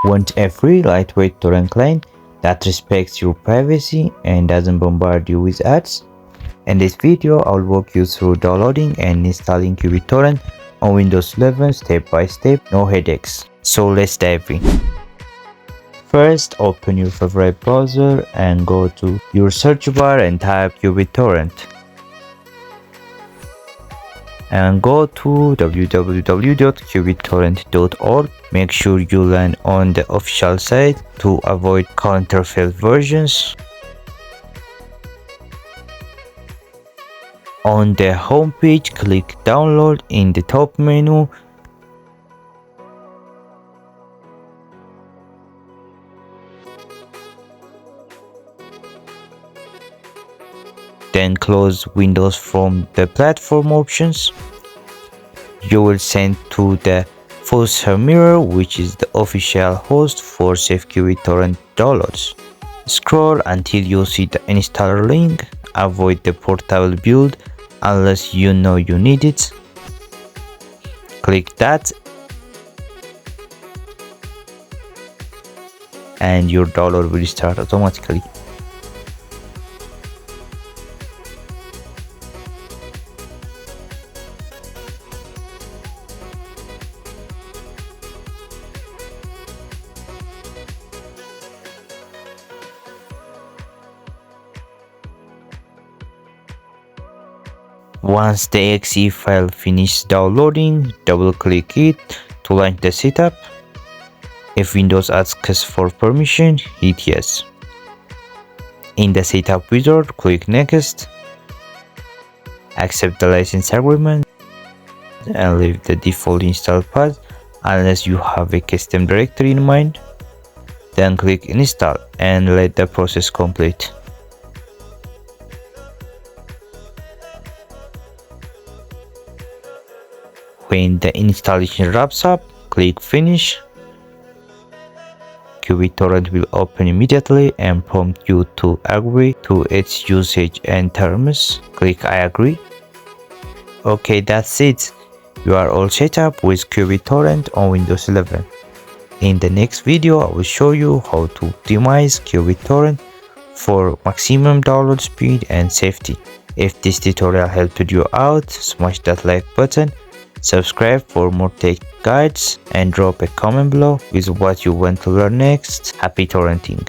Want a free lightweight torrent client that respects your privacy and doesn't bombard you with ads? In this video, I'll walk you through downloading and installing qBittorrent on Windows 11 step by step, no headaches. So let's dive in. First, open your favorite browser and go to your search bar and type qBittorrent. And go to www.qBittorrent.org. Make sure you land on the official site to avoid counterfeit versions. On the home page, click download in the top menu. Then close Windows from the platform options. You will send to the Fosher Mirror, which is the official host for safe qBittorrent downloads. Scroll until you see the installer link. Avoid the portable build unless you know you need it. Click that and your download will start automatically. Once the exe file finishes downloading, double-click it to launch the setup. If Windows asks for permission, hit yes. In the setup wizard, click next. Accept the license agreement and leave the default install path unless you have a custom directory in mind. Then click install and let the process complete. When the installation wraps up, click finish. qBittorrent will open immediately and prompt you to agree to its usage and terms. Click I agree. Okay, that's it. You are all set up with qBittorrent on Windows 11. In the next video, I will show you how to optimize qBittorrent for maximum download speed and safety. If this tutorial helped you out, smash that like button. Subscribe for more tech guides and drop a comment below with what you want to learn next. Happy torrenting!